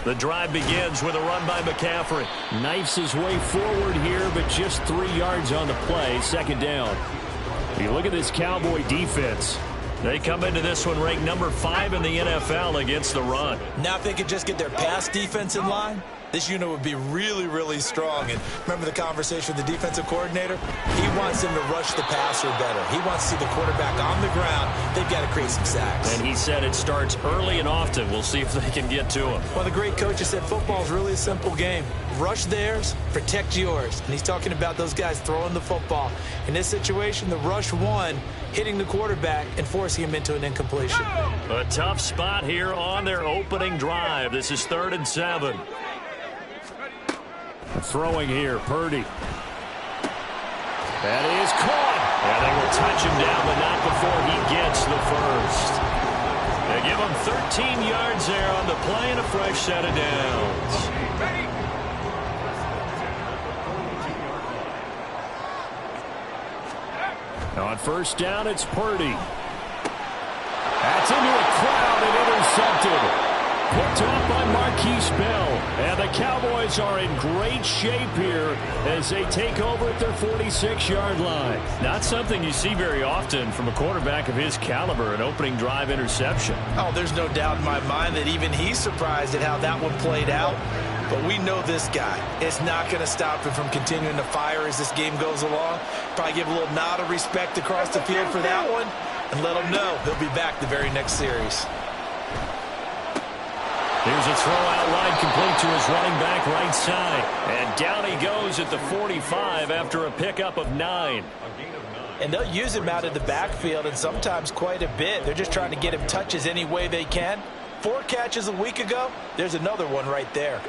The drive begins with a run by McCaffrey. Knifes his way forward here, but just 3 yards on the play. Second down. You look at this Cowboy defense. They come into this one ranked number 5 in the NFL against the run. Now if they could just get their pass defense in line, this unit would be really, really strong. And remember the conversation with the defensive coordinator? He wants them to rush the passer better. He wants to see the quarterback on the ground. They've got to create some sacks. And he said it starts early and often. We'll see if they can get to him. Well, the great coach has said football is really a simple game. Rush theirs, protect yours. And he's talking about those guys throwing the football. In this situation, the rush won, hitting the quarterback and forcing him into an incompletion. A tough spot here on their opening drive. This is 3rd and 7. Throwing here, Purdy. That is caught. And they will touch him down, but not before he gets the first. They give him 13 yards there on the play and a fresh set of downs. On first down, it's Purdy. That's into a crowd and intercepted. Picked up by Marquise Bell. And the Cowboys are in great shape here as they take over at their 46-yard line. Not something you see very often from a quarterback of his caliber, an opening drive interception. Oh, there's no doubt in my mind that even he's surprised at how that one played out. But we know this guy is not going to stop him from continuing to fire as this game goes along. Probably give a little nod of respect across the field for that one and let him know he'll be back the very next series. Here's a throw out wide, complete to his running back right side. And down he goes at the 45 after a pickup of 9. And they'll use him out of the backfield and sometimes quite a bit. They're just trying to get him touches any way they can. 4 catches a week ago. There's another one right there.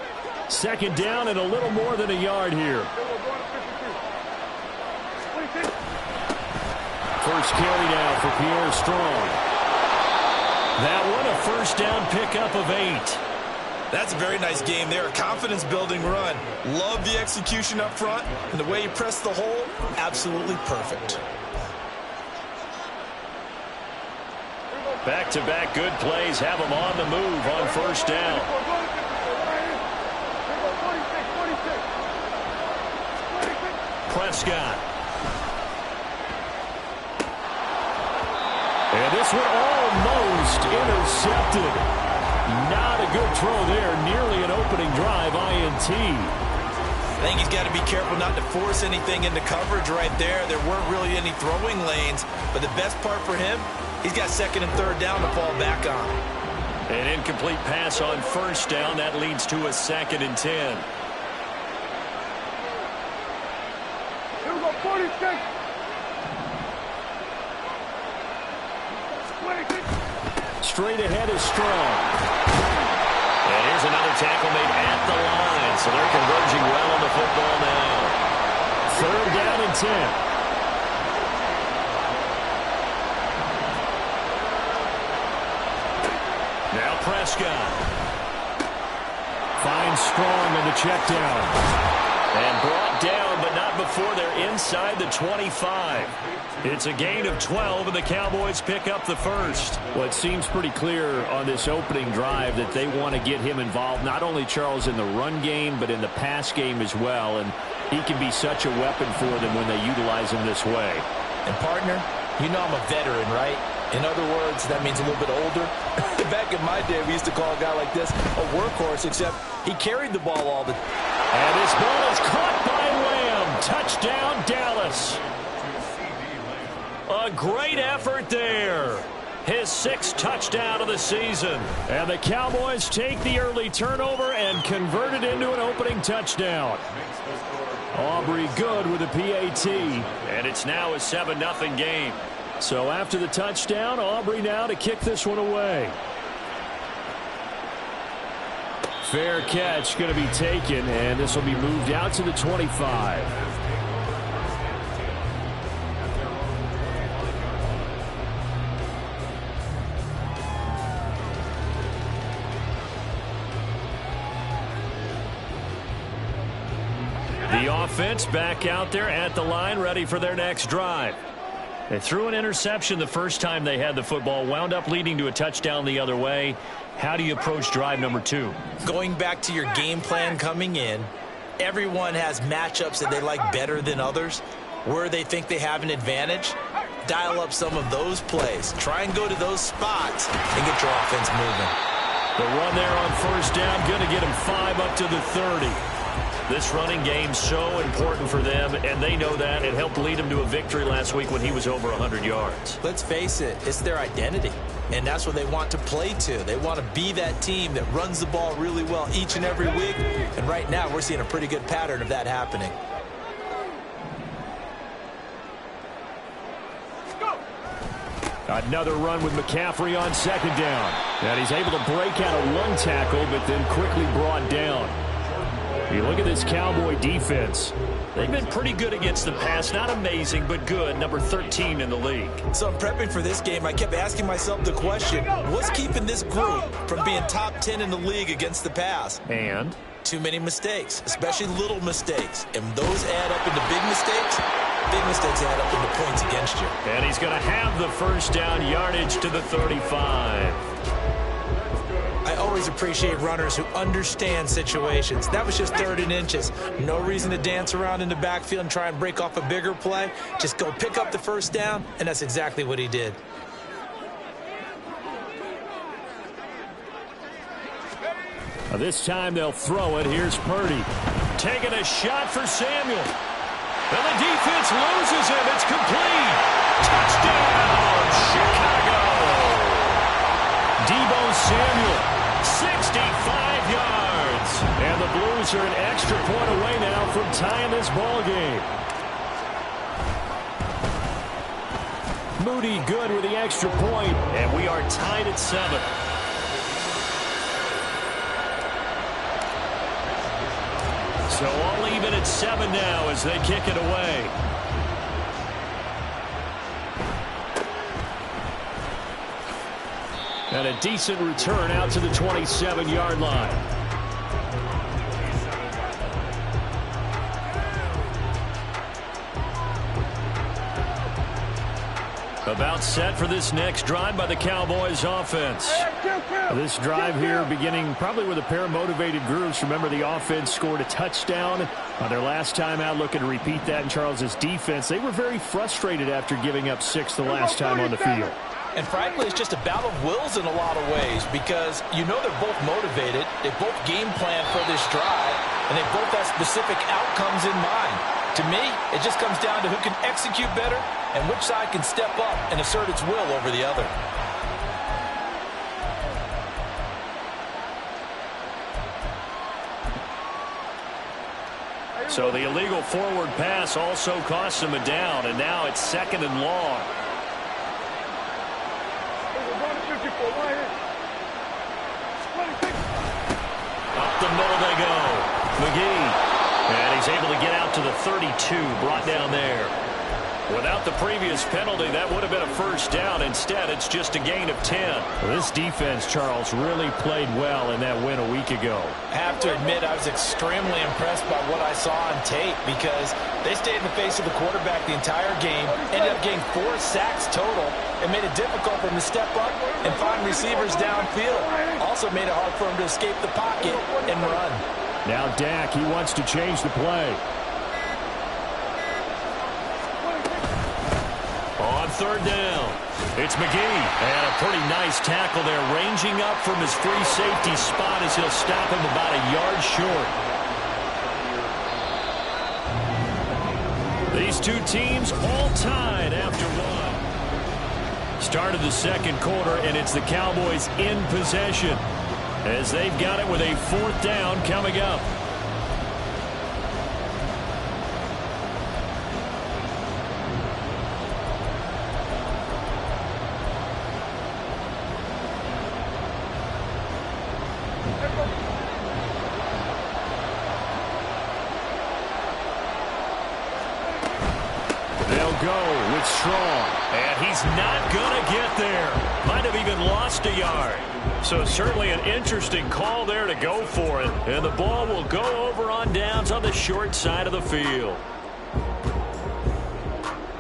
Second down and a little more than a yard here. First carry now for Pierre Strong. That one a first down pickup of 8. That's a very nice game there. A confidence-building run. Love the execution up front. And the way he pressed the hole, absolutely perfect. Back-to-back good plays have him on the move on first down. Prescott. And this one almost intercepted. Not a good throw there. Nearly an opening drive INT. I think he's got to be careful not to force anything into coverage right there. There weren't really any throwing lanes. But the best part for him, he's got 2nd and 3rd down to fall back on. An incomplete pass on first down. That leads to a 2nd and 10. Here we go, 46. Straight ahead is Strong. And here's another tackle made at the line. So they're converging well on the football now. 3rd down and 10. Now Prescott. Finds Strong on the check down. And brought down, but not before they're inside the 25. It's a gain of 12, and the Cowboys pick up the first. Well, it seems pretty clear on this opening drive that they want to get him involved, not only, Charles, in the run game, but in the pass game as well. And he can be such a weapon for them when they utilize him this way. And, partner, you know I'm a veteran, right? In other words, that means a little bit older. Back in my day, we used to call a guy like this a workhorse, except he carried the ball all the time. And this ball is caught by Lamb. Touchdown, Dallas. A great effort there. His 6th touchdown of the season. And the Cowboys take the early turnover and convert it into an opening touchdown. Aubrey good with a PAT. And it's now a 7-0 game. So after the touchdown, Aubrey now to kick this one away. Fair catch going to be taken, and this will be moved out to the 25. The offense back out there at the line, ready for their next drive. They threw an interception the first time they had the football, wound up leading to a touchdown the other way. How do you approach drive number 2? Going back to your game plan coming in, everyone has matchups that they like better than others. Where they think they have an advantage, dial up some of those plays. Try and go to those spots and get your offense moving. The run there on first down, going to get him 5 up to the 30. This running game's so important for them, and they know that. It helped lead them to a victory last week when he was over 100 yards. Let's face it, it's their identity, and that's what they want to play to. They want to be that team that runs the ball really well each and every week, and right now we're seeing a pretty good pattern of that happening. Another run with McCaffrey on second down. And he's able to break out a run tackle, but then quickly brought down. You look at this Cowboy defense. They've been pretty good against the pass. Not amazing, but good. Number 13 in the league. So I'm prepping for this game. I kept asking myself the question, what's keeping this group from being top 10 in the league against the pass? And? Too many mistakes, especially little mistakes. And those add up into big mistakes. Big mistakes add up into points against you. And he's going to have the first down yardage to the 35. I always appreciate runners who understand situations. That was just 3rd and inches. No reason to dance around in the backfield and try and break off a bigger play. Just go pick up the first down, and that's exactly what he did. This time they'll throw it. Here's Purdy. Taking a shot for Samuel. And the defense loses him. It's complete. Touchdown, Chicago. Deebo Samuel. 65 yards. And the Blues are an extra point away now from tying this ball game. Moody good with the extra point. And we are tied at 7. So all even at 7 now as they kick it away. And a decent return out to the 27-yard line. About set for this next drive by the Cowboys offense. This drive here beginning probably with a pair of motivated groups. Remember, the offense scored a touchdown on their last time out, looking to repeat that in Charles's defense. They were very frustrated after giving up 6 the last time on the field. And frankly, it's just a battle of wills in a lot of ways because you know they're both motivated. They both game plan for this drive, and they both have specific outcomes in mind. To me, it just comes down to who can execute better and which side can step up and assert its will over the other. So the illegal forward pass also costs him a down, and now it's 2nd and long. Up the middle they go. McGee. And he's able to get out to the 32, brought down there. Without the previous penalty, that would have been a first down. Instead, it's just a gain of 10. Well, this defense, Charles, really played well in that win a week ago. I have to admit, I was extremely impressed by what I saw on tape because they stayed in the face of the quarterback the entire game, ended up getting 4 sacks total, and made it difficult for him to step up and find receivers downfield. Also made it hard for him to escape the pocket and run. Now Dak, he wants to change the play. On 3rd down, it's McGee. And a pretty nice tackle there, ranging up from his free safety spot as he'll stop him about a yard short. These two teams all tied after 1. Started the 2nd quarter, and it's the Cowboys in possession as they've got it with a 4th down coming up. They'll go with Strong. And he's not going to get there. Might have even lost a yard. So certainly an interesting call there to go for it. And the ball will go over on downs on the short side of the field.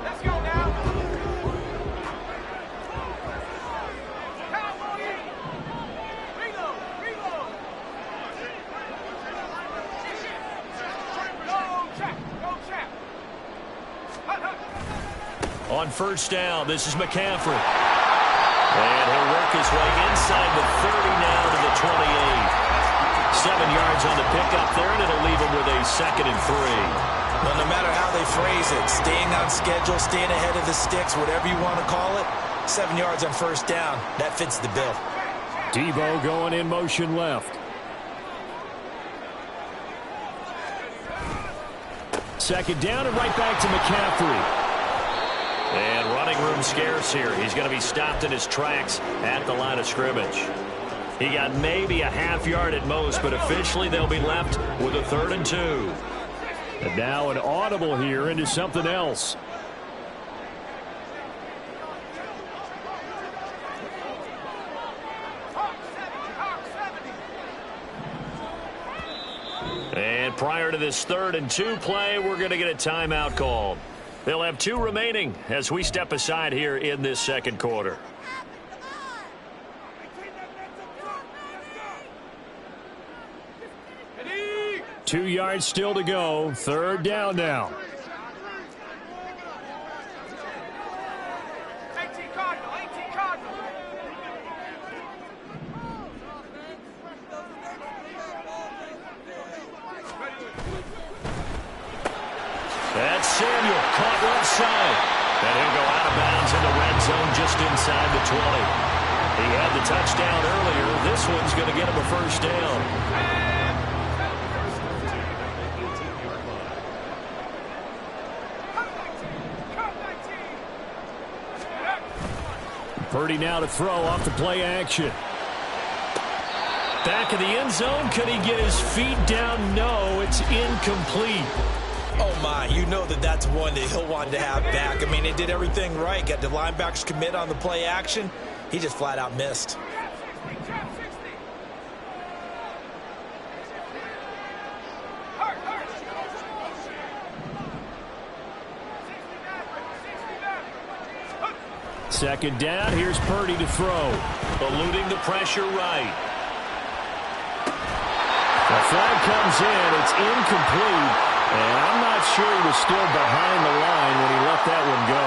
Let's go now. on first down. This is McCaffrey. And he'll work his way inside the 30 now to the 28. 7 yards on the pickup there, and it'll leave him with a 2nd and 3. Well, no matter how they phrase it, staying on schedule, staying ahead of the sticks, whatever you want to call it, 7 yards on first down, that fits the bill. Debo going in motion left. Second down and right back to McCaffrey. And running room scarce here. He's going to be stopped in his tracks at the line of scrimmage. He got maybe a half yard at most, but officially they'll be left with a 3rd and 2. And now an audible here into something else. And prior to this 3rd and 2 play, we're going to get a timeout called. They'll have 2 remaining as we step aside here in this second quarter. Two yards still to go. 3rd down now. That's Samuel caught left side. And he'll go out of bounds in the red zone just inside the 20. He had the touchdown earlier. This one's going to get him a first down. Purdy now to throw off the play action. Back of the end zone. Could he get his feet down? No, it's incomplete. Oh, my. You know that's one that he'll want to have back. I mean, he did everything right. Got the linebackers commit on the play action. He just flat out missed. Second down. Here's Purdy to throw. Eluding the pressure right. The flag comes in. It's incomplete. And I'm not sure he was still behind the line when he let that one go.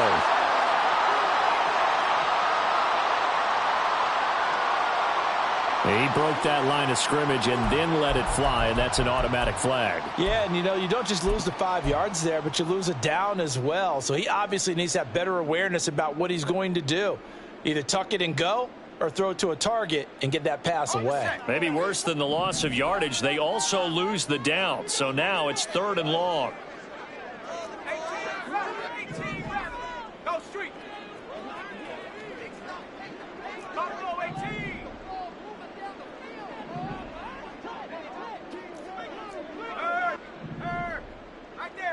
He broke that line of scrimmage and then let it fly, and that's an automatic flag. Yeah, and you don't just lose the 5 yards there, but you lose a down as well. So he obviously needs to have better awareness about what he's going to do. Either tuck it and go or throw it to a target and get that pass away. Maybe worse than the loss of yardage, they also lose the down. So now it's 3rd and long. Go street. Go 18.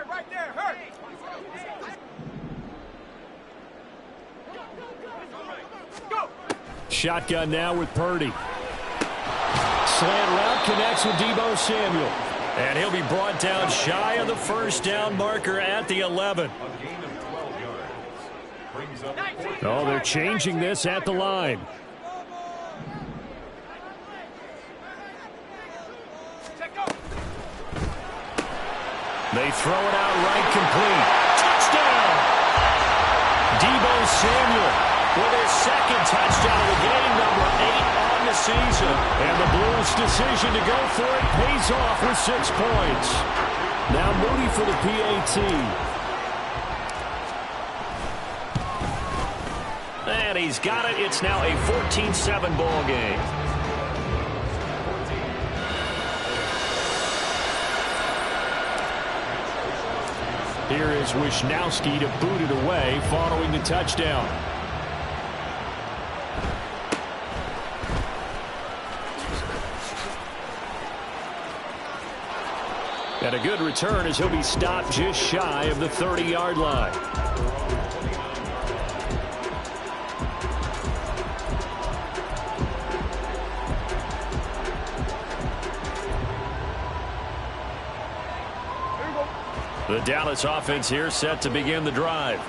Right there, hurt. Go. Shotgun now with Purdy. Slant route connects with Debo Samuel. And he'll be brought down shy of the first down marker at the 11. Oh, they're changing this at the line. They throw it out right, complete. Touchdown! Debo Samuel with his 2nd touchdown of the game, number 8 on the season. And the Blues' decision to go for it pays off with 6 points. Now Moody for the PAT. And he's got it. It's now a 14-7 ball game. Here is Wisnowski to boot it away following the touchdown. And a good return as he'll be stopped just shy of the 30-yard line. The Dallas offense here set to begin the drive.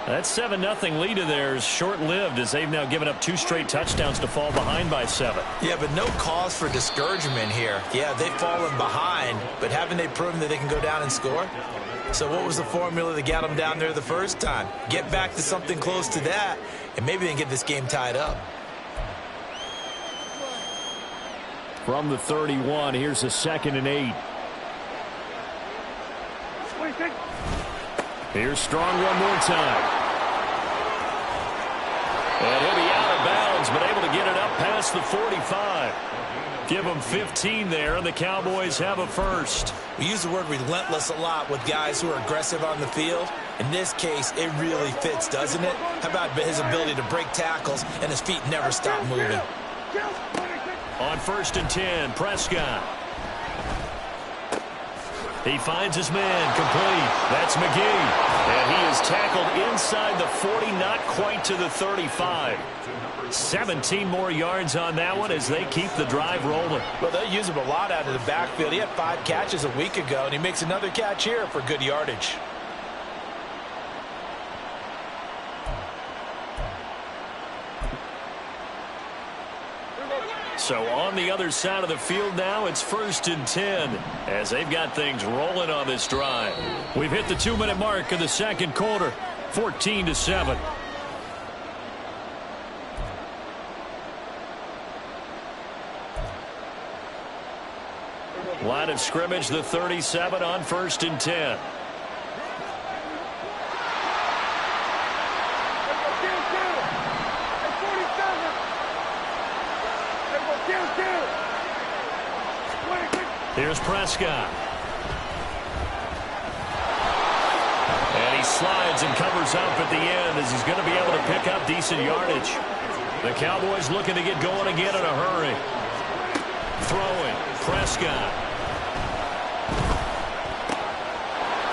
That 7-0 lead of theirs short-lived as they've now given up 2 straight touchdowns to fall behind by 7. Yeah, but no cause for discouragement here. Yeah, they've fallen behind, but haven't they proven that they can go down and score? So what was the formula that got them down there the first time? Get back to something close to that, and maybe they can get this game tied up. From the 31, here's a 2nd and 8. Here's Strong one more time. And he'll be out of bounds, but able to get it up past the 45. Give them 15 there, and the Cowboys have a first. We use the word relentless a lot with guys who are aggressive on the field. In this case, it really fits, doesn't it? How about his ability to break tackles and his feet never stop moving? On 1st and 10, Prescott. He finds his man complete. That's McGee. And he is tackled inside the 40, not quite to the 35. 17 more yards on that one as they keep the drive rolling. Well, they'll use him a lot out of the backfield. He had 5 catches a week ago, and he makes another catch here for good yardage. So on the other side of the field now, it's 1st and 10 as they've got things rolling on this drive. We've hit the 2-minute mark of the second quarter, 14-7. Line of scrimmage, the 37 on 1st and 10. Here's Prescott. And he slides and covers up at the end as he's going to be able to pick up decent yardage. The Cowboys looking to get going again in a hurry. Throwing, Prescott.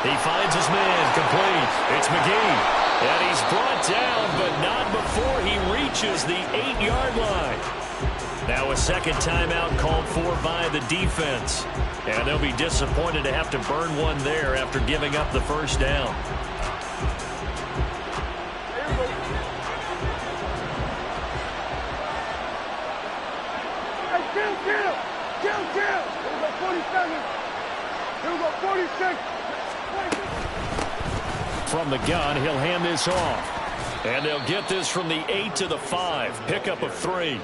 He finds his man complete. It's McGee. And he's brought down, but not before he reaches the 8-yard line. Now a second timeout called for by the defense. And they'll be disappointed to have to burn one there after giving up the first down. Here we go, 47. Here we go, 46. From the gun, he'll hand this off. And they'll get this from the 8 to the 5. Pickup of 3.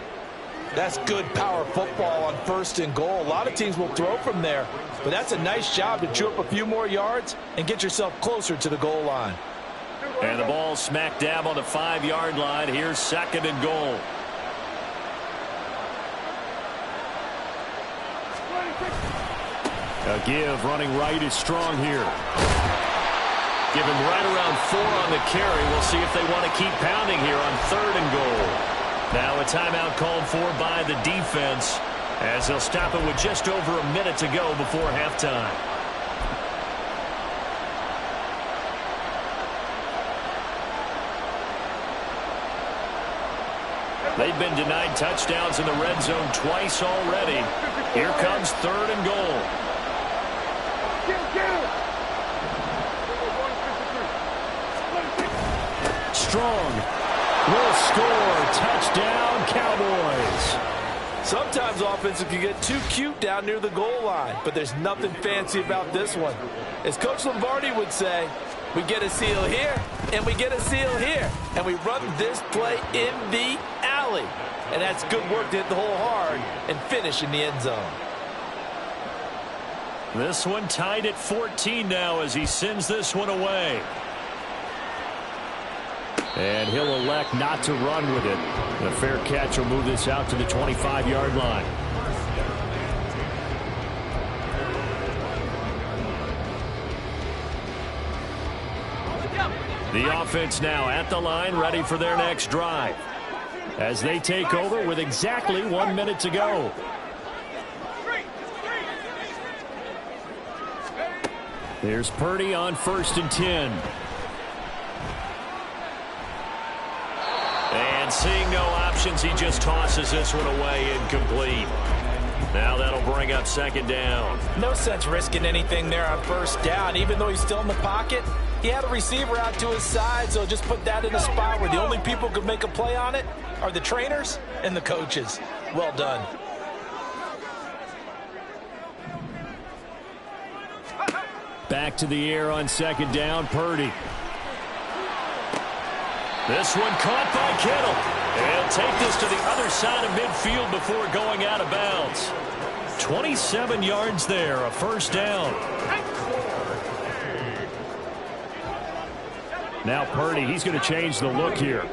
That's good power football on 1st and goal. A lot of teams will throw from there, but that's a nice job to chew up a few more yards and get yourself closer to the goal line. And the ball smack dab on the 5-yard line. Here's 2nd and goal. A give running right is Strong here. Give him right around 4 on the carry. We'll see if they want to keep pounding here on 3rd and goal. Now a timeout called for by the defense as they'll stop it with just over a minute to go before halftime. They've been denied touchdowns in the red zone twice already. Here comes 3rd and goal. Strong will score. Touchdown, Cowboys. Sometimes offenses can get too cute down near the goal line, but there's nothing fancy about this one. As Coach Lombardi would say, we get a seal here, and we get a seal here, and we run this play in the alley. And that's good work to hit the hole hard and finish in the end zone. This one tied at 14 now as he sends this one away. And he'll elect not to run with it. The fair catch will move this out to the 25-yard line. The offense now at the line, ready for their next drive. As they take over with exactly 1 minute to go. Here's Purdy on 1st and 10. And seeing no options, he just tosses this one away incomplete. Now that'll bring up 2nd down. No sense risking anything there on 1st down. Even though he's still in the pocket, he had a receiver out to his side, so just put that in a spot where the only people who could make a play on it are the trainers and the coaches. Well done. Back to the air on second down, Purdy. This one caught by Kittle. He'll take this to the other side of midfield before going out of bounds. 27 yards there, a first down. Now Purdy, he's going to change the look here.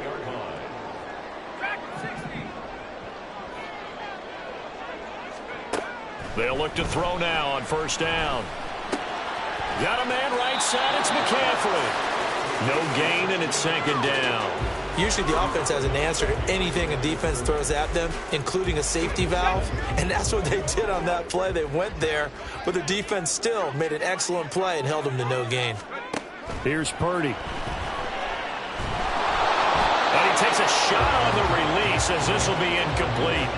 They'll look to throw now on first down. Got a man right side. It's McCaffrey. No gain, and it's second down. Usually the offense has an answer to anything a defense throws at them, including a safety valve. And that's what they did on that play. They went there, but the defense still made an excellent play and held them to no gain. Here's Purdy. And he takes a shot on the release as this will be incomplete.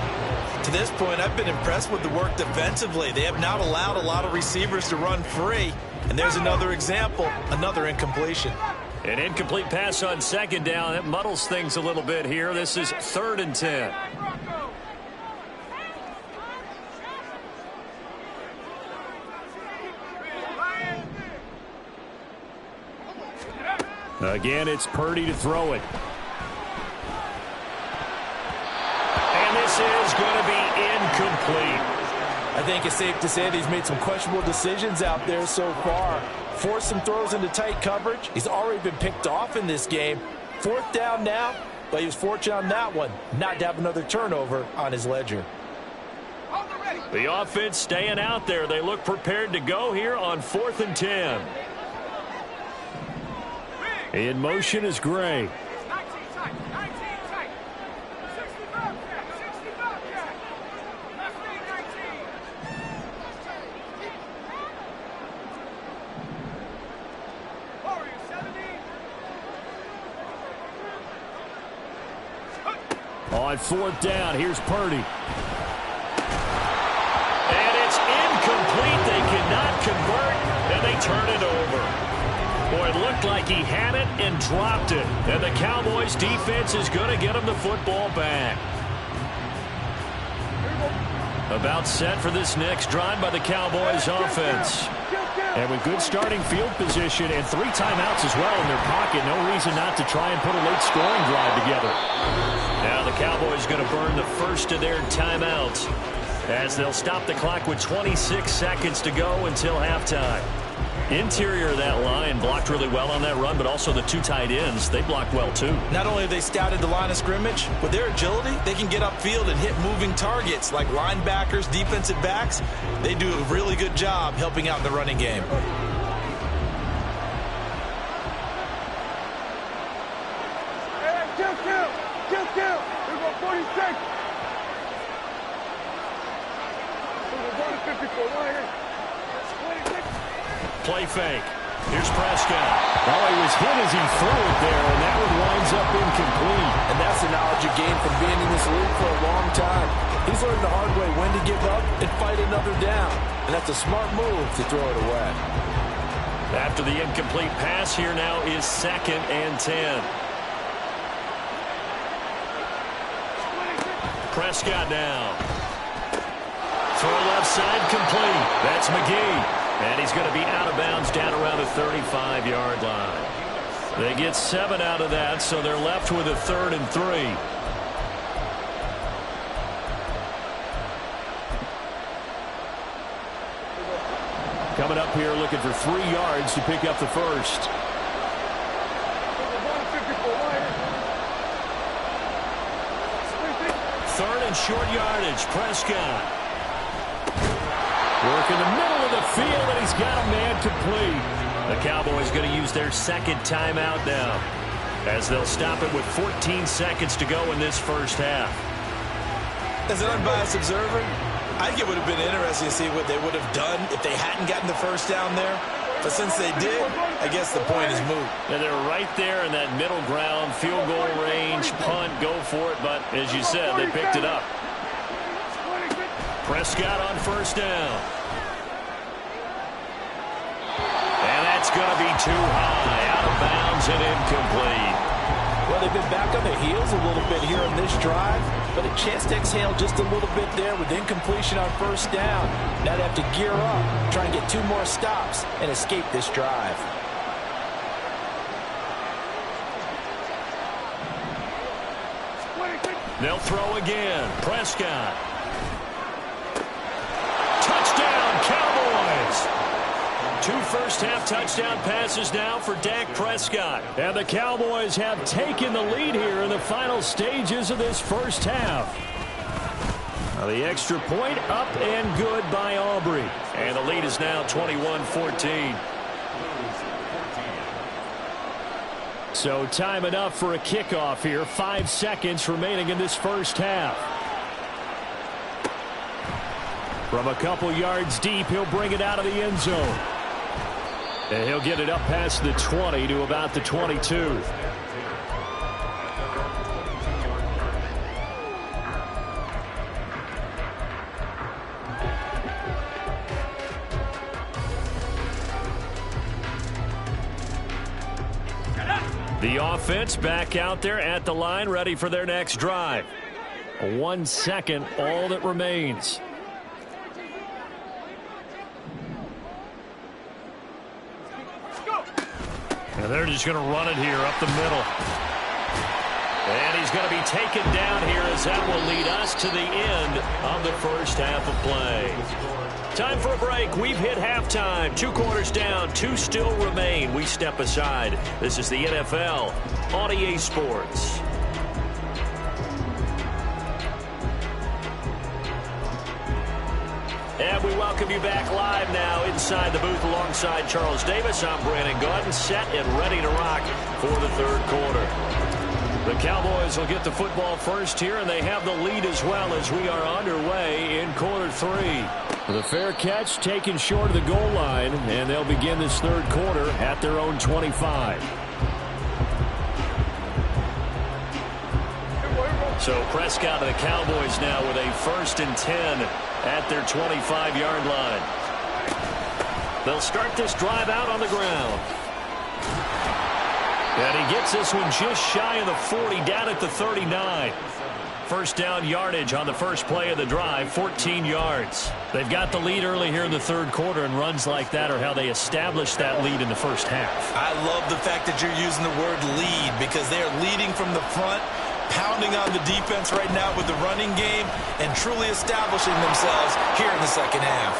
To this point, I've been impressed with the work defensively. They have not allowed a lot of receivers to run free. And there's another example, another incompletion. An incomplete pass on second down. That muddles things a little bit here. This is 3rd and 10. Again, it's Purdy to throw it. And this is going to be incomplete. I think it's safe to say that he's made some questionable decisions out there so far. Forced some throws into tight coverage. He's already been picked off in this game. 4th down now, but he was fortunate on that one not to have another turnover on his ledger. The offense staying out there. They look prepared to go here on 4th and 10. In motion is Gray. On 4th down, here's Purdy. And it's incomplete. They cannot convert, and they turn it over. Boy, it looked like he had it and dropped it. And the Cowboys defense is going to get him the football back. About set for this next drive by the Cowboys offense. And with good starting field position and 3 timeouts as well in their pocket, no reason not to try and put a late scoring drive together. Now the Cowboys going to burn the first of their timeouts as they'll stop the clock with 26 seconds to go until halftime. Interior of that line blocked really well on that run, but also the 2 tight ends, they blocked well too. Not only have they scouted the line of scrimmage, with their agility, they can get upfield and hit moving targets like linebackers, defensive backs. They do a really good job helping out in the running game. Kill. Here we go, 46. Play fake. Here's Prescott. Oh, he was hit as he threw it there, and that one winds up incomplete. And that's the knowledge you gain from being in this league for a long time. He's learned the hard way when to give up and fight another down. And that's a smart move to throw it away. After the incomplete pass, here now is 2nd and 10. Prescott now. Throw left side complete. That's McGee. And he's going to be out of bounds down around the 35-yard line. They get 7 out of that, so they're left with a 3rd and 3. Coming up here looking for 3 yards to pick up the first. Third and short yardage. Prescott. Work in the middle of the field, and he's got a man complete. The Cowboys going to use their 2nd timeout now as they'll stop it with 14 seconds to go in this first half. As an unbiased observer, I think it would have been interesting to see what they would have done if they hadn't gotten the first down there. But since they did, I guess the point is moot. And they're right there in that middle ground, field goal range, punt, go for it. But as you said, they picked it up. Prescott on first down. And that's going to be too high, out of bounds and incomplete. Well, they've been back on their heels a little bit here on this drive. but a chance to exhale just a little bit there with incompletion on first down. Now they have to gear up, try and get 2 more stops, and escape this drive. They'll throw again. Prescott. Touchdown, Cowboys! 2 first-half touchdown passes now for Dak Prescott. And the Cowboys have taken the lead here in the final stages of this first half. Now the extra point up and good by Aubrey. And the lead is now 21-14. So time enough for a kickoff here. 5 seconds remaining in this first half. From a couple yards deep, he'll bring it out of the end zone. And he'll get it up past the 20 to about the 22. The offense back out there at the line, ready for their next drive. 1 second, all that remains. And they're just going to run it here up the middle. And he's going to be taken down here as that will lead us to the end of the first half of play. Time for a break. We've hit halftime. 2 quarters down. 2 still remain. We step aside. This is the NFL on EA Sports. And we welcome you back live now inside the booth alongside Charles Davis. I'm Brandon Gaudin, set and ready to rock for the third quarter. The Cowboys will get the football first here, and they have the lead as well as we are underway in quarter 3. The fair catch taken short of the goal line, and they'll begin this third quarter at their own 25. So Prescott and the Cowboys now with a 1st and 10 at their 25-yard line. They'll start this drive out on the ground. And he gets this one just shy of the 40, down at the 39. First down yardage on the first play of the drive, 14 yards. They've got the lead early here in the third quarter, and runs like that are how they established that lead in the first half. I love the fact that you're using the word lead, because they are leading from the front, pounding on the defense right now with the running game, and truly establishing themselves here in the second half.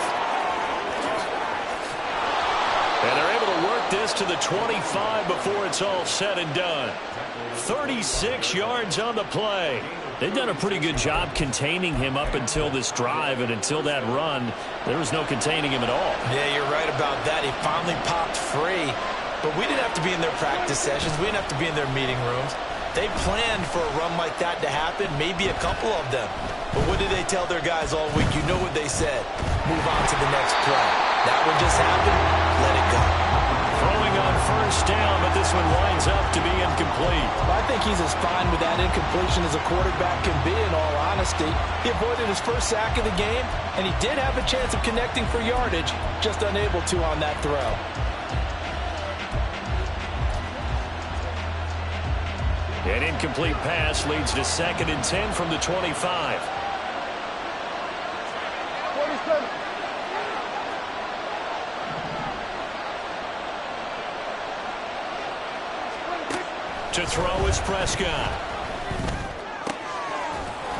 And they're able to work this to the 25 before it's all said and done. 36 yards on the play. They've done a pretty good job containing him up until this drive, and until that run, there was no containing him at all. Yeah, you're right about that. He finally popped free, but we didn't have to be in their practice sessions. We didn't have to be in their meeting rooms. They planned for a run like that to happen, maybe a couple of them. But what did they tell their guys all week? You know what they said. Move on to the next play. That one just happened. Let it go. Throwing on first down, but this one winds up to be incomplete. I think he's as fine with that incompletion as a quarterback can be, in all honesty. He avoided his first sack of the game, and he did have a chance of connecting for yardage, just unable to on that throw. An incomplete pass leads to 2nd and 10 from the 25. 47. To throw is Prescott.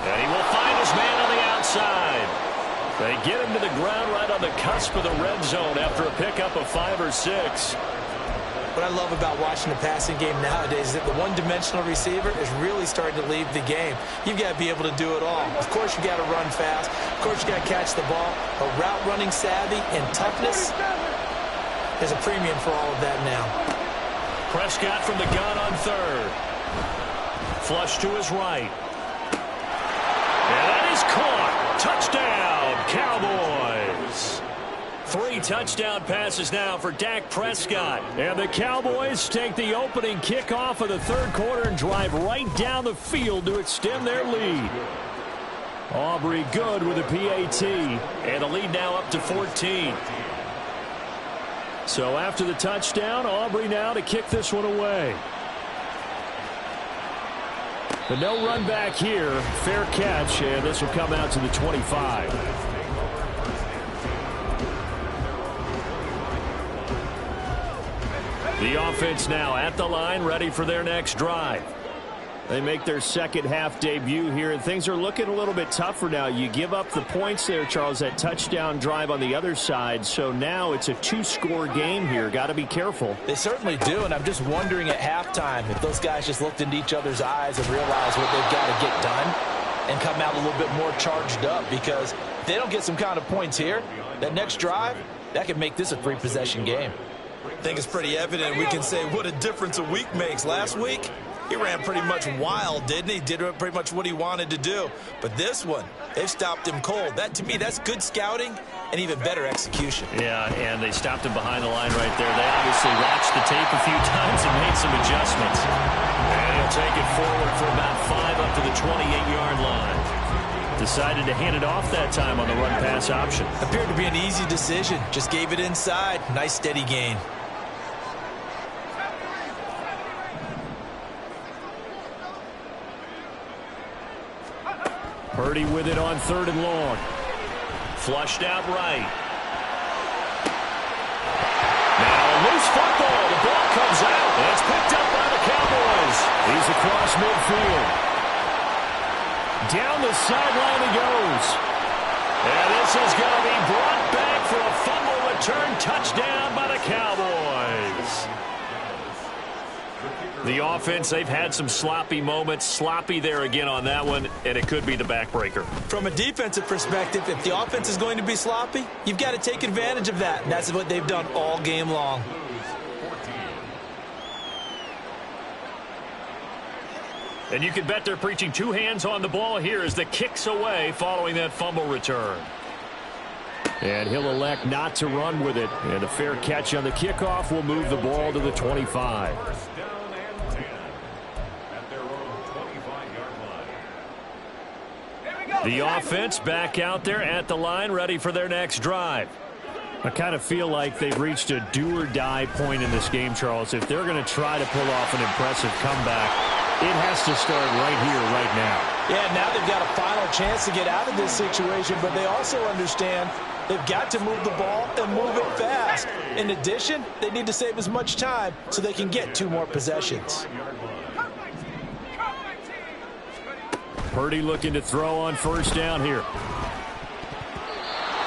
And he will find his man on the outside. They get him to the ground right on the cusp of the red zone after a pickup of 5 or 6. What I love about watching the passing game nowadays is that the one-dimensional receiver is really starting to leave the game. You've got to be able to do it all. Of course, you got to run fast. Of course, you got to catch the ball. But route running savvy and toughness is a premium for all of that now. Prescott from the gun on 3rd. Flush to his right. And that is caught. Touchdown, Cowboys. 3 touchdown passes now for Dak Prescott. And the Cowboys take the opening kickoff of the third quarter and drive right down the field to extend their lead. Aubrey good with a PAT. And the lead now up to 14. So after the touchdown, Aubrey now to kick this one away. But no run back here. Fair catch, and this will come out to the 25. The offense now at the line, ready for their next drive. They make their second half debut here, and things are looking a little bit tougher now. You give up the points there, Charles, that touchdown drive on the other side. So now it's a two-score game here. Got to be careful. They certainly do, and I'm just wondering at halftime if those guys just looked into each other's eyes and realized what they've got to get done and come out a little bit more charged up, because if they don't get some kind of points here, that next drive, that could make this a three-possession game. I think it's pretty evident we can say what a difference a week makes. Last week, he ran pretty much wild, didn't he? Did pretty much what he wanted to do. But this one, they've stopped him cold. That, to me, that's good scouting and even better execution. Yeah, and they stopped him behind the line right there. They obviously watched the tape a few times and made some adjustments. And he'll take it forward for about 5 up to the 28-yard line. Decided to hand it off that time on the run-pass option. Appeared to be an easy decision. Just gave it inside. Nice, steady gain. Purdy with it on 3rd and long. Flushed out right. Now a loose football. The ball comes out. And it's picked up by the Cowboys. He's across midfield. Down the sideline he goes. And this is going to be brought back for a fumble return touchdown by the Cowboys. The offense, they've had some sloppy moments. Sloppy there again on that one, and it could be the backbreaker. From a defensive perspective, if the offense is going to be sloppy, you've got to take advantage of that, and that's what they've done all game long. And you can bet they're preaching two hands on the ball here as the kick's away following that fumble return. And he'll elect not to run with it. And a fair catch on the kickoff will move the ball to the 25. The offense back out there at the line, ready for their next drive. I kind of feel like they've reached a do-or-die point in this game, Charles. If they're going to try to pull off an impressive comeback, it has to start right here, right now. Yeah, now they've got a final chance to get out of this situation, but they also understand they've got to move the ball and move it fast. In addition, they need to save as much time so they can get 2 more possessions. Purdy looking to throw on 1st down here.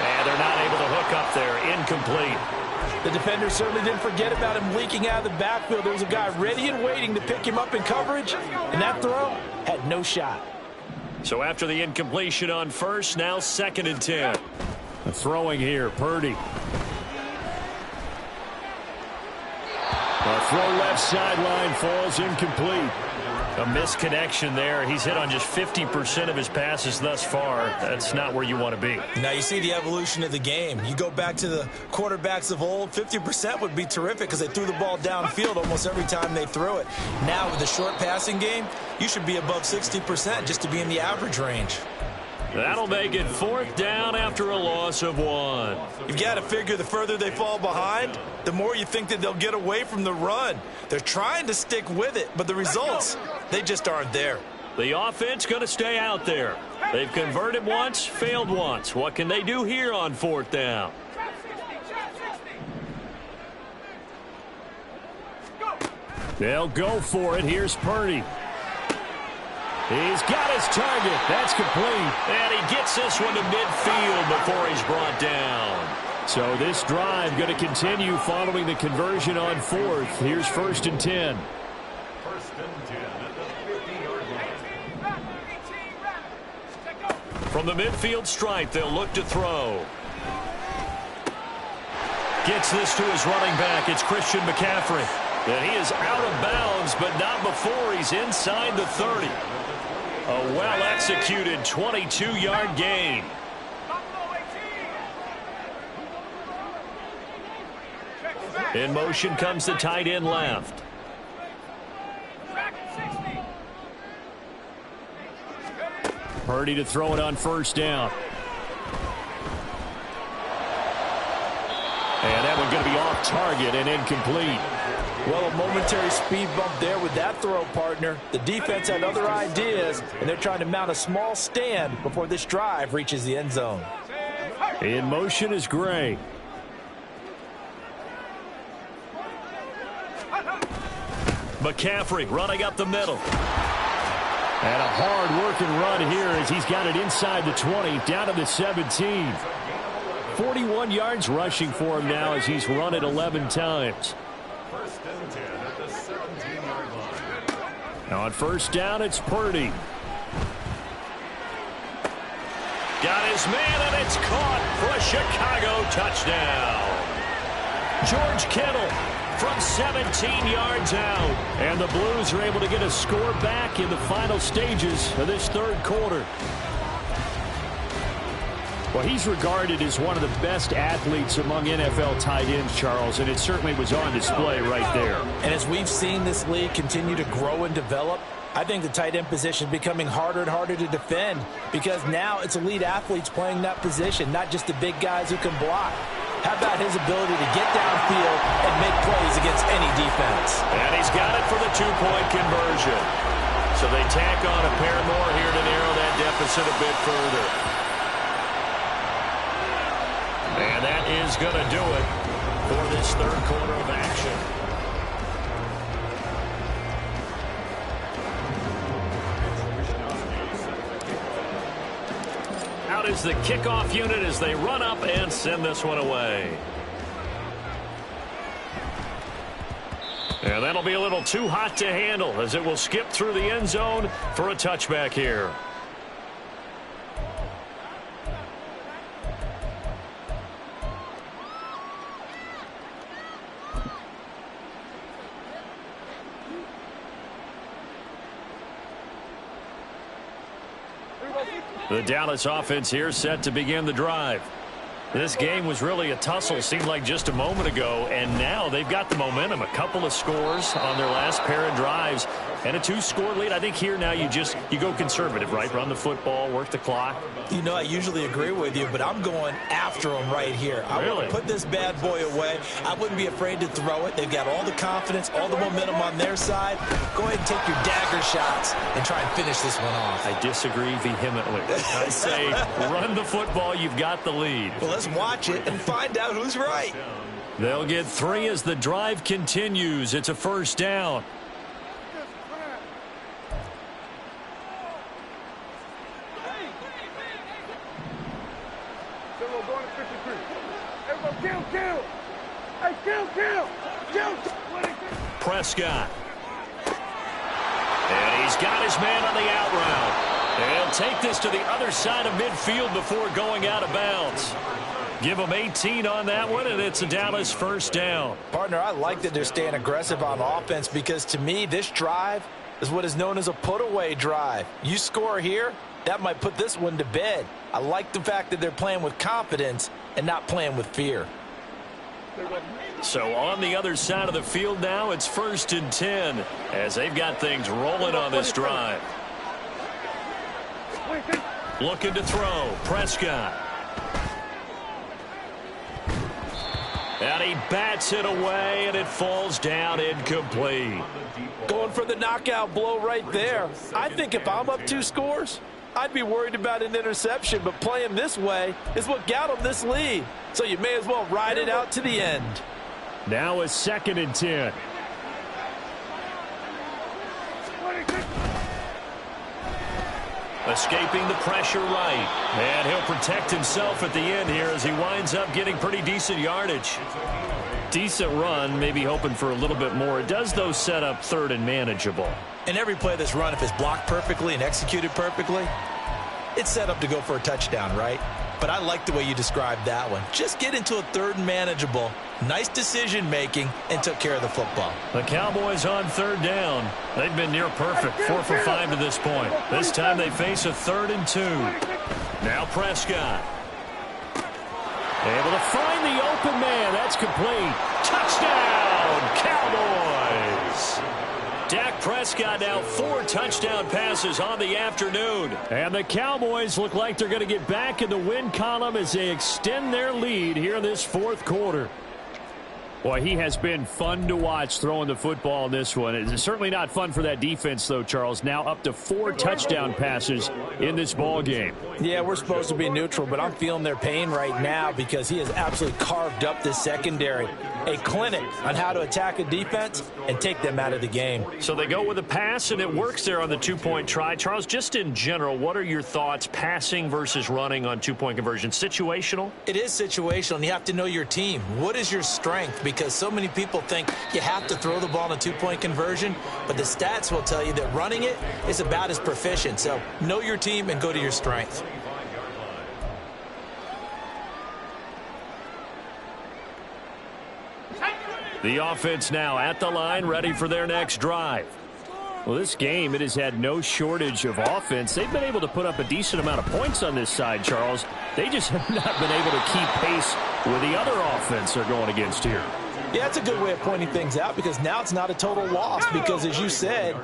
And they're not able to hook up there. Incomplete. The defender certainly didn't forget about him leaking out of the backfield. There was a guy ready and waiting to pick him up in coverage, and that throw had no shot. So after the incompletion on 1st, now 2nd and 10. Throwing here, Purdy. The throw left sideline falls incomplete. A misconnection there. He's hit on just 50% of his passes thus far. That's not where you want to be. Now you see the evolution of the game. You go back to the quarterbacks of old, 50% would be terrific because they threw the ball downfield almost every time they threw it. Now with the short passing game, you should be above 60% just to be in the average range. That'll make it 4th down after a loss of 1. You've got to figure the further they fall behind, the more you think that they'll get away from the run. They're trying to stick with it, but the results, they just aren't there. The offense going to stay out there. They've converted once, failed once. What can they do here on 4th down? They'll go for it. Here's Purdy. He's got his target. That's complete. And he gets this one to midfield before he's brought down. So this drive going to continue following the conversion on 4th. Here's 1st and 10. From the midfield stripe, they'll look to throw. Gets this to his running back. It's Christian McCaffrey. And he is out of bounds, but not before he's inside the 30. A well-executed 22-yard gain. In motion comes the tight end left. Purdy to throw it on 1st down. And that one going to be off target and incomplete. Well, a momentary speed bump there with that throw, partner. The defense had other ideas, and they're trying to mount a small stand before this drive reaches the end zone. In motion is Gray. McCaffrey running up the middle. And a hard-working run here as he's got it inside the 20, down to the 17. 41 yards rushing for him now as he's run it 11 times. Now on first down, it's Purdy. Got his man, and it's caught for a Chicago touchdown. George Kittle from 17 yards out. And the Blues are able to get a score back in the final stages of this third quarter. Well, he's regarded as one of the best athletes among NFL tight ends, Charles, and it certainly was on display right there. And as we've seen this league continue to grow and develop, I think the tight end position is becoming harder and harder to defend because now it's elite athletes playing that position, not just the big guys who can block. How about his ability to get downfield and make plays against any defense? And he's got it for the two-point conversion. So they tack on a pair more here to narrow that deficit a bit further. And that is going to do it for this third quarter of action. Out is the kickoff unit as they run up and send this one away. And that'll be a little too hot to handle as it will skip through the end zone for a touchback here. The Dallas offense here set to begin the drive. This game was really a tussle, seemed like just a moment ago, and now they've got the momentum. A couple of scores on their last pair of drives and a 2-score lead. I think here now you go conservative, right? Run the football, work the clock. You know, I usually agree with you, but I'm going after them right here. I want to put this bad boy away. I wouldn't be afraid to throw it. They've got all the confidence, all the momentum on their side. Go ahead and take your dagger shots and try and finish this one off. I disagree vehemently. I say run the football. You've got the lead. Well, let's watch it and find out who's right. They'll get 3 as the drive continues. It's a first down. Prescott. And he's got his man on the out route. And he'll take this to the other side of midfield before going out of bounds. Give him 18 on that one, and it's a Dallas first down. Partner, I like that they're staying aggressive on offense because, to me, this drive is what is known as a put-away drive. You score here, that might put this one to bed. I like the fact that they're playing with confidence and not playing with fear. So on the other side of the field now, it's 1st and 10 as they've got things rolling on this drive. Looking to throw. Prescott. And he bats it away, and it falls down incomplete. Going for the knockout blow right there. I think if I'm up 2 scores, I'd be worried about an interception, but playing this way is what got them this lead. So you may as well ride it out to the end. Now a 2nd and 10. Escaping the pressure right. And he'll protect himself at the end here as he winds up getting pretty decent yardage. Decent run, maybe hoping for a little bit more. It does, though, set up 3rd and manageable. And every play that's run, if it's blocked perfectly and executed perfectly, it's set up to go for a touchdown, right? But I like the way you described that one. Just get into a 3rd and manageable, nice decision-making, and took care of the football. The Cowboys on 3rd down. They've been near perfect, 4 for 5 to this point. This time they face a 3rd and 2. Now Prescott. Able to find the open man. That's complete. Touchdown, Cowboys. Dak Prescott now 4 touchdown passes on the afternoon. And the Cowboys look like they're going to get back in the win column as they extend their lead here in this 4th quarter. Boy, he has been fun to watch throwing the football in this one. It's certainly not fun for that defense, though, Charles. Now up to 4 touchdown passes in this ball game. Yeah, we're supposed to be neutral, but I'm feeling their pain right now because he has absolutely carved up this secondary. A clinic on how to attack a defense and take them out of the game. So they go with a pass, and it works there on the 2-point try. Charles, just in general, what are your thoughts passing versus running on 2-point conversion? Situational? It is situational, and you have to know your team. What is your strength? Because so many people think you have to throw the ball in a 2-point conversion, but the stats will tell you that running it is about as proficient. So know your team and go to your strength. The offense now at the line, ready for their next drive. Well, this game, it has had no shortage of offense. They've been able to put up a decent amount of points on this side, Charles. They just have not been able to keep pace with the other offense they're going against here. Yeah, that's a good way of pointing things out because now it's not a total loss because, as you said,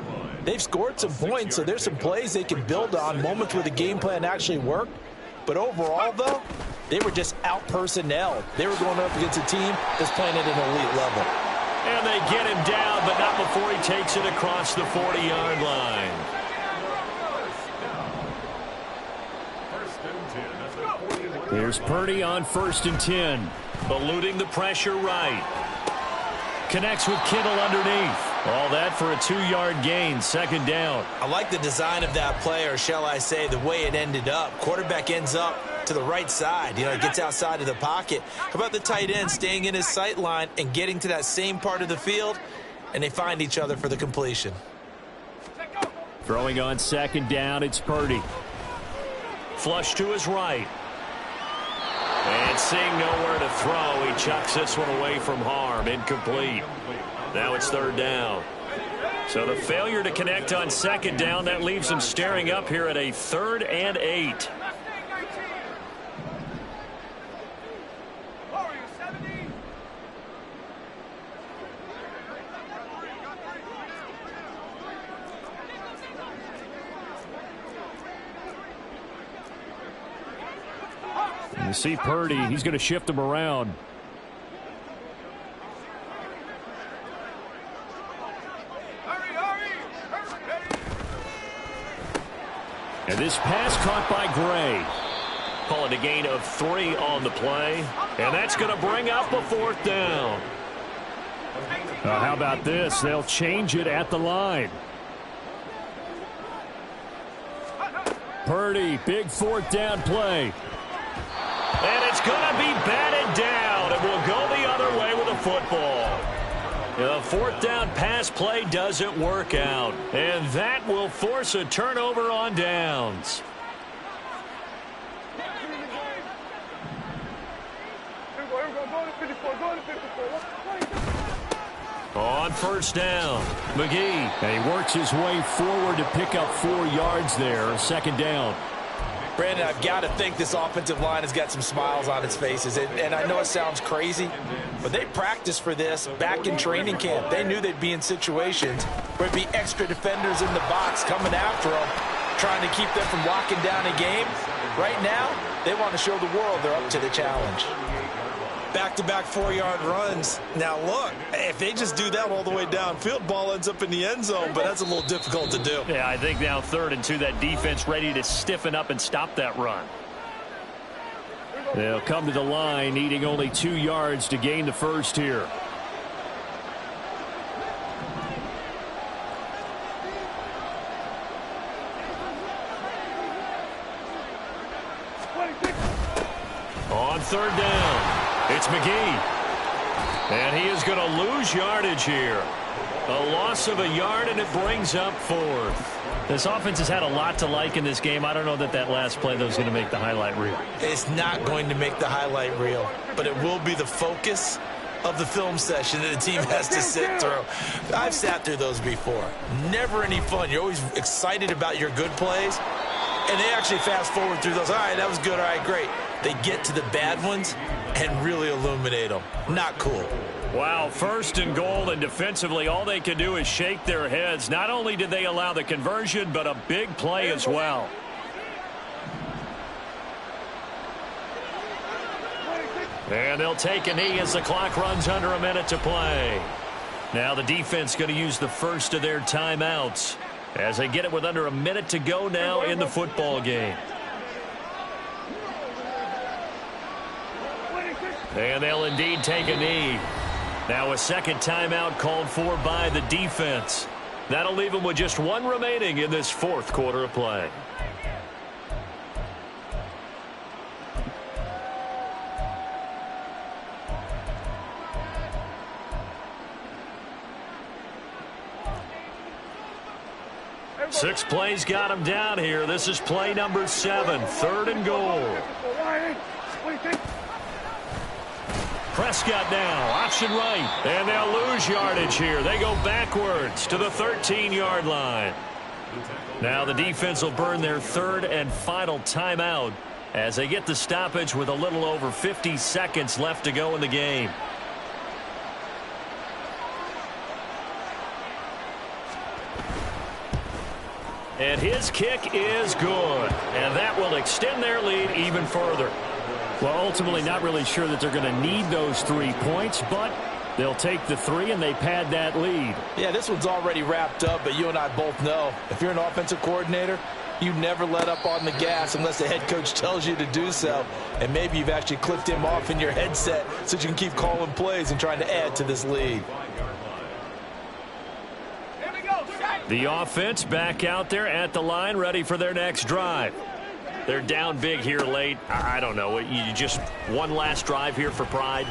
they've scored some points, so there's some plays they can build on, moments where the game plan actually worked. But overall, though, they were just out-personnelled. They were going up against a team that's playing at an elite level. And they get him down, but not before he takes it across the 40-yard line. Here's Purdy on 1st and 10. Eluding the pressure right. Connects with Kittle underneath. All that for a 2-yard gain, 2nd down. I like the design of that play, or shall I say the way it ended up. Quarterback ends up to the right side. You know, he gets outside of the pocket. How about the tight end staying in his sight line and getting to that same part of the field, and they find each other for the completion. Throwing on 2nd down, it's Purdy. Flush to his right. And seeing nowhere to throw, he chucks this one away from harm. Incomplete. Now it's 3rd down. So the failure to connect on 2nd down, that leaves him staring up here at a 3rd and 8. You see Purdy, he's going to shift him around. And this pass caught by Gray. Call it a gain of 3 on the play. And that's going to bring up a 4th down. How about this? They'll change it at the line. Purdy, big 4th down play. And it's going to be batted down. It will go the other way with a football. The 4th down pass play doesn't work out. And that will force a turnover on downs. On 1st down, McGee. And he works his way forward to pick up 4 yards there. 2nd down. Brandon, I've got to think this offensive line has got some smiles on its faces. And I know it sounds crazy, but they practiced for this back in training camp. They knew they'd be in situations where it'd be extra defenders in the box coming after them, trying to keep them from locking down a game. Right now, they want to show the world they're up to the challenge. Back-to-back 4-yard runs. Now, look, if they just do that all the way downfield, ball ends up in the end zone, but that's a little difficult to do. Yeah, I think now 3rd and 2, that defense ready to stiffen up and stop that run. They'll come to the line, needing only 2 yards to gain the 1st here. On 3rd down. It's McGee. And he is going to lose yardage here. A loss of a yard, and it brings up 4th. This offense has had a lot to like in this game. I don't know that last play, though, is going to make the highlight reel. It's not going to make the highlight reel, but it will be the focus of the film session that the team has to sit through. I've sat through those before. Never any fun. You're always excited about your good plays, and they actually fast forward through those. All right, that was good. All right, great. They get to the bad ones and really illuminate them. Not cool. Wow, 1st and goal, and defensively all they can do is shake their heads. Not only did they allow the conversion, but a big play as well. And they'll take a knee as the clock runs under a minute to play. Now the defense going to use the first of their timeouts as they get it with under a minute to go now in the football game. And they'll indeed take a knee. Now a second timeout called for by the defense. That'll leave them with just one remaining in this fourth quarter of play. Six plays got him down here. This is play number 7, 3rd and goal. Prescott now, option right, and they'll lose yardage here. They go backwards to the 13-yard line. Now the defense will burn their third and final timeout as they get the stoppage with a little over 50 seconds left to go in the game. And his kick is good, and that will extend their lead even further. Well, ultimately not really sure that they're going to need those 3 points, but they'll take the 3 and they pad that lead. Yeah, this one's already wrapped up, but you and I both know if you're an offensive coordinator, you never let up on the gas unless the head coach tells you to do so. And maybe you've actually clicked him off in your headset so you can keep calling plays and trying to add to this lead. The offense back out there at the line, ready for their next drive. They're down big here late. I don't know. You just one last drive here for pride?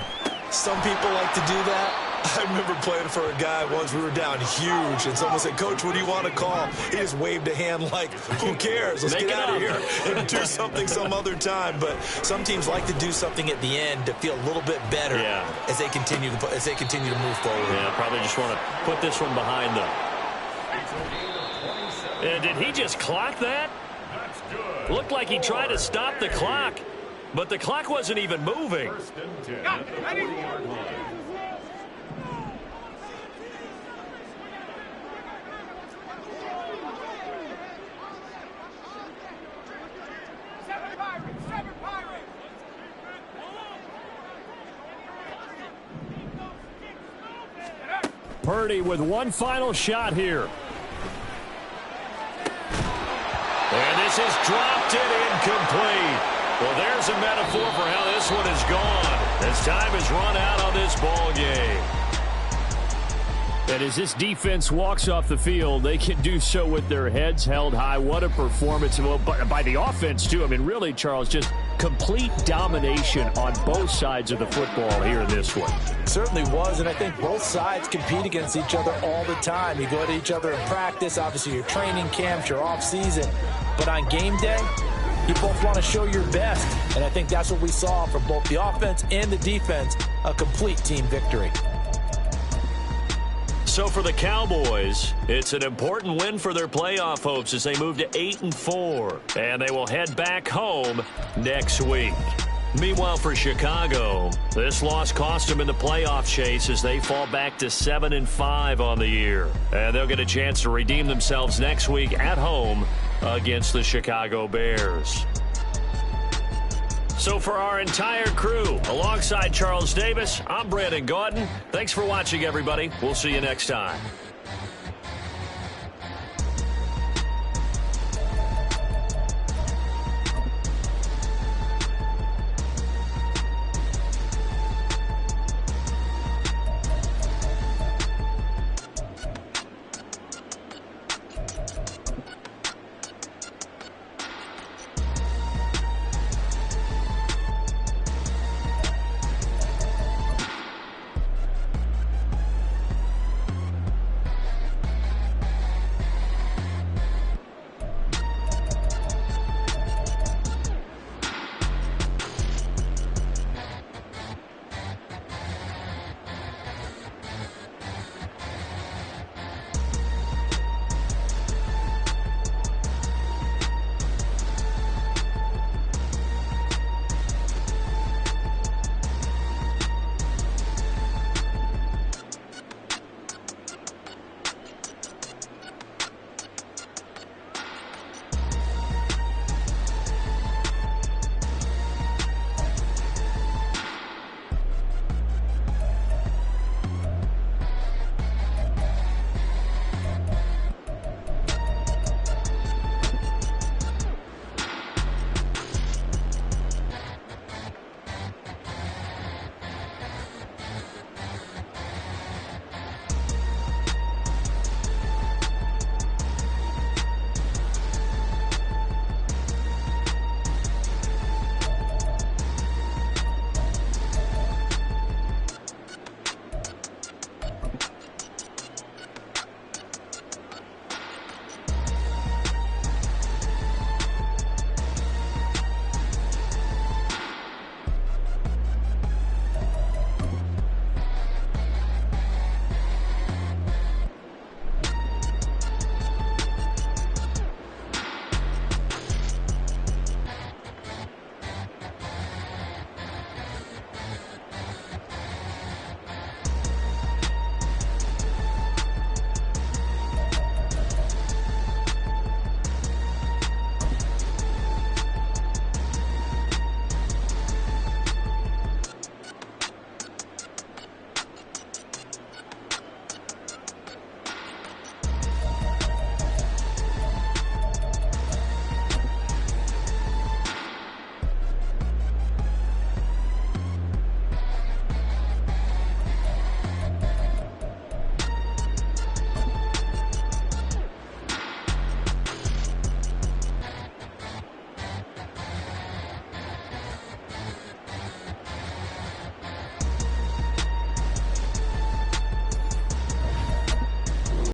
Some people like to do that. I remember playing for a guy once. We were down huge, and someone said, "Coach, what do you want to call?" He just waved a hand like, who cares? Let's get out of here and do something some other time. But some teams like to do something at the end to feel a little bit better as they continue to move forward. Yeah, probably just want to put this one behind them. And did he just clock that? Looked like he tried to stop the clock, but the clock wasn't even moving. Purdy with one final shot here. And this is dropped and incomplete. Well, there's a metaphor for how this one is gone as time is run out on this ball game. And as this defense walks off the field, they can do so with their heads held high. What a performance by the offense, too. I mean, really, Charles, just complete domination on both sides of the football here in this one. Certainly was, and I think both sides compete against each other all the time. You go to each other in practice, obviously your training camps, your off-season. But on game day, you both want to show your best. And I think that's what we saw from both the offense and the defense, a complete team victory. So for the Cowboys, it's an important win for their playoff hopes as they move to 8-4, and they will head back home next week. Meanwhile, for Chicago, this loss cost them in the playoff chase as they fall back to 7-5 on the year, and they'll get a chance to redeem themselves next week at home against the Chicago Bears. So for our entire crew, alongside Charles Davis, I'm Brandon Gaudin. Thanks for watching, everybody. We'll see you next time.